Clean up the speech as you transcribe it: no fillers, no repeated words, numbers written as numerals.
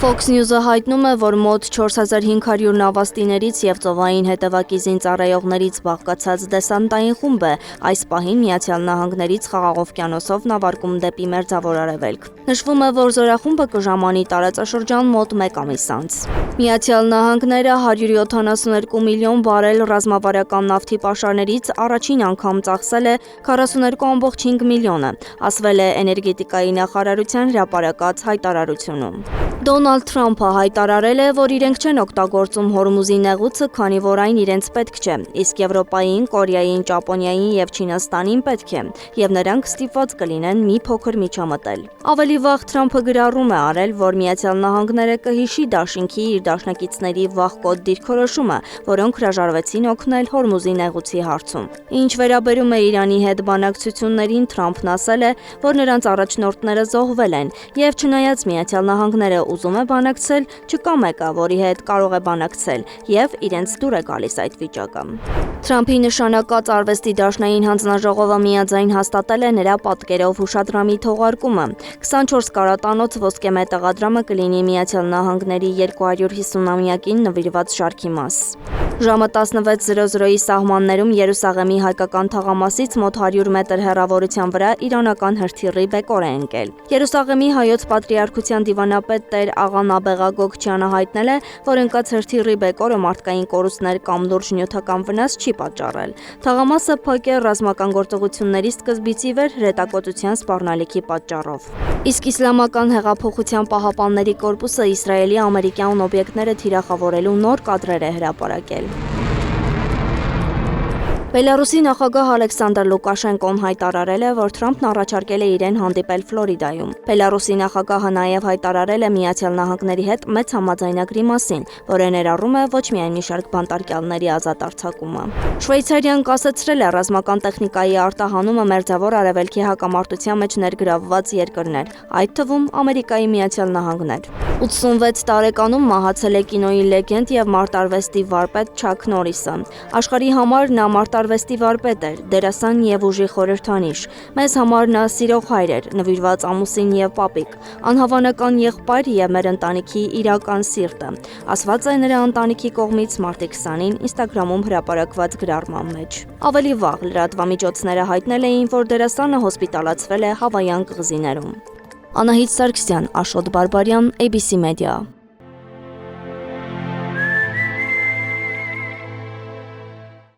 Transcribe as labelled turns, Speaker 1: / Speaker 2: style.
Speaker 1: Fox News-ը հայտնում է, որ մոտ 4500 նավաստիներից և ծովային հետևակի զինծառայողներից բաղկացած դեսանտային խումբ է այս պահին Միացյալ Նահանգներից Խաղաղ օվկիանոսով նավարկում դեպի Մերձավոր Արևելք։ Նշվում է, որ զորախումբը կժամանի տարածաշրջան մոտ 1 ամիս անց։ Միացյալ Նահանգները 172 միլիոն բարել ռազմավարական նավթի պաշարներից առաջին անգամ ծախսել է 42.5 միլիոնը, ասվել է էներգետիկայի նախարարության հրապարակած հայտարարությունում։ Դոնալդ Թրամփը հայտարարել է, որ իրենք չեն օգտագործում Հորմուզի նեղուցը, քանի որ այն իրենց պետք չէ, իսկ Եվրոպային, Կորեային, Ճապոնիային և Չինաստանին պետք է, և նրանք ստիպված կլինեն մի փոքր միջամտել։ Ավելի վաղ Թրամփը գրառում է արել, որ Միացյալ Նահանգները կհիշի դաշինքի իր դաշնակիցների վաղկոտ դիրքորոշումը, որոնք հրաժարվեցին օգնել Հորմուզի նեղուցի հարցում։ Ինչ վերաբերում է Իրանի հետ բանակցություններին, Թրամփն ասել է, որ նրանց առաջնորդները զոհվել են, և չնայած Միացյալ Նահանգները ուզում է բանակցել, չկա մեկը, որի հետ կարող է բանակցել, և իրենց դուր է գալիս այդ վիճակը։ Թրամփի նշանակած արվեստի դաշնային հանձնաժողովը միաձայն հաստատել է նրա պատկերով հուշադրամի թողարկումը։ 24 կարատանոց ոսկե մետաղադրամը կլինի Միացյալ Նահանգների 250-ամյակին նվիրված շարքի մաս։ Ժամը 16:00-ի սահմաններում Երուսաղեմի հայկական թաղամասից մոտ 100 մետր հեռավորության վրա իրանական հրթիռի բեկոր է ընկել։ Երուսաղեմի հայոց պատրիարքության դիվանապետ Տեր Աղա Նաբեղա Գոգչյանը հայտնել է, որ ընկած հրթիռի բեկորը մարդկային կորուստներ կամ լուրջ նյութական վնաս չի պատճառել։ Թաղամասը փակ է ռազմական գործողությունների սկզբից ի վեր հրետակոծության սպառնալիքի պատճառով։ Իսկ Իսլամական հեղափոխության պահապանների կորպուսը Իսրայելի ամերիկյան օբյեկտները թիրախավորելու նոր կադրեր է հրապարակել։ Բելարուսի նախագահ Ալեքսանդր Լուկաշենկոն հայտարարել է, որ Թրամփն առաջարկել է իրեն հանդիպել Ֆլորիդայում։ Բելարուսի նախագահը նաև հայտարարել է Միացյալ Նահանգների հետ մեծ համաձայնագրի մասին, որը ներառում է ոչ միայն մի շարք բանտարկյալների ազատ արձակումը։ Շվեյցարիան կասեցրել է ռազմական տեխնիկայի արտահանումը Մերձավոր Արևելքի հակամարտության մեջ ներգրավված երկրներ, այդ թվում Ամերիկայի Միացյալ Նահանգներ։ 86 տարեկանում մահացել է կինոյի լեգենդ և մարտարվեստի վարպետ Չակ Նորիսը։ Աշխարհի համար նա մարտարվեստի վարպետ էր, դերասան և ուժի խորհրդանիշ։ Մեզ համար նա սիրող հայր էր, նվիրված ամուսին և պապիկ, անհավանական եղբայր և մեր ընտանիքի իրական սիրտը, ասված է նրա ընտանիքի կողմից մարտի 20-ին Ինստագրամում հրապարակված գրառման մեջ։ Ավելի վաղ լրատվամիջոցները հայտնել էին, որ դերասանը հոսպիտալացվել է Հավայան կղզիներում։ Անահիտ Սարգսյան, Աշոտ Բարբարյան, ABC Media։